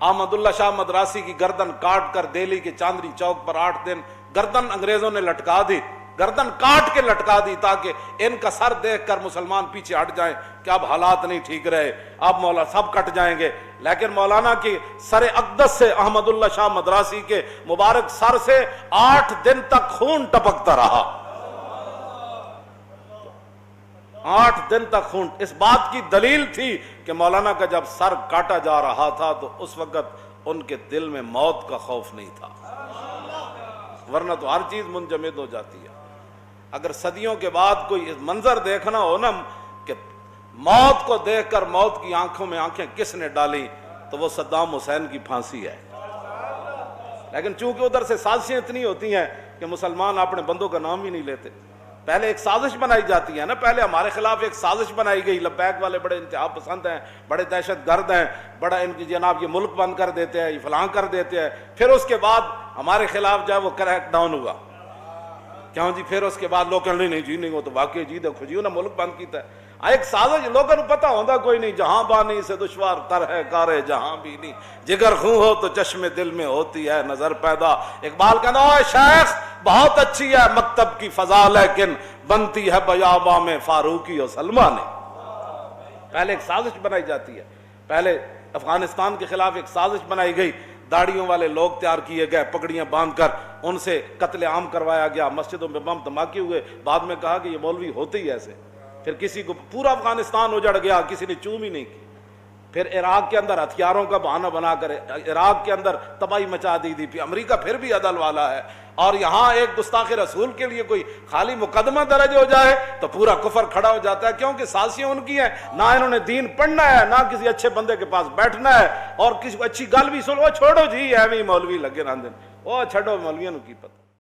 احمد اللہ شاہ مدراسی کی گردن کاٹ کر دہلی کے چاندنی چوک پر 8 دن گردن انگریزوں نے لٹکا دی، گردن کاٹ کے لٹکا دی تاکہ ان کا سر دیکھ کر مسلمان پیچھے ہٹ جائیں کہ اب حالات نہیں ٹھیک رہے، اب مولا سب کٹ جائیں گے۔ لیکن مولانا کی سر اقدس سے، احمد اللہ شاہ مدراسی کے مبارک سر سے 8 دن تک خون ٹپکتا رہا، 8 دن تک خون۔ اس بات کی دلیل تھی کہ مولانا کا جب سر کاٹا جا رہا تھا تو اس وقت ان کے دل میں موت کا خوف نہیں تھا، ورنہ تو ہر چیز منجمد ہو جاتی ہے۔ اگر صدیوں کے بعد کوئی منظر دیکھنا ہو نا کہ موت کو دیکھ کر موت کی آنکھوں میں آنکھیں کس نے ڈالی تو وہ صدام حسین کی پھانسی ہے۔ لیکن چونکہ ادھر سے سازشیں اتنی ہوتی ہیں کہ مسلمان اپنے بندوں کا نام ہی نہیں لیتے۔ پہلے ایک سازش بنائی جاتی ہے نا، پہلے ہمارے خلاف ایک سازش بنائی گئی، لبیک والے بڑے انتہا پسند ہیں، بڑے دہشت گرد ہیں، بڑا ان کی جناب یہ ملک بند کر دیتے ہیں، یہ فلاں کر دیتے ہیں۔ پھر اس کے بعد ہمارے خلاف جو ہے وہ کریک ڈاؤن ہوا، کیوں جی؟ پھر اس کے بعد لوگ کہنے نہیں جی نہیں وہ تو واقعی جی دیکھو جی انہوں نے ملک بند کیتا ہے۔ ایک سازش لوگوں کو پتہ ہوتا کوئی نہیں، جہاں بانی سے دشوار تر ہے کارے جہاں بھی نہیں، جگر خوں ہو تو چشم دل میں ہوتی ہے نظر پیدا۔ اقبال کہنا اوے شیخ بہت اچھی ہے مکتب کی فضا لیکن بنتی ہے بیاباں میں فاروقی و سلمہ نے۔ پہلے ایک سازش بنائی جاتی ہے، پہلے افغانستان کے خلاف ایک سازش بنائی گئی، داڑھیوں والے لوگ تیار کیے گئے، پگڑیاں باندھ کر ان سے قتل عام کروایا گیا، مسجدوں میں بم دھماکے ہوئے، بعد میں کہا کہ یہ مولوی ہوتے ہی ایسے۔ پھر کسی کو پورا افغانستان اجڑ گیا، کسی نے چوم ہی نہیں کی۔ پھر عراق کے اندر ہتھیاروں کا بہانہ بنا کر عراق کے اندر تباہی مچا دی تھی، پھر امریکہ پھر بھی عدل والا ہے، اور یہاں ایک گستاخ رسول کے لیے کوئی خالی مقدمہ درج ہو جائے تو پورا کفر کھڑا ہو جاتا ہے، کیونکہ سازشیں ان کی ہیں، نہ انہوں نے دین پڑھنا ہے، نہ کسی اچھے بندے کے پاس بیٹھنا ہے، اور کسی کو اچھی گل بھی سن، وہ چھوڑو جی ایویں مولوی لگے رہندے، وہ چھڈو مولویوں کی پتہ۔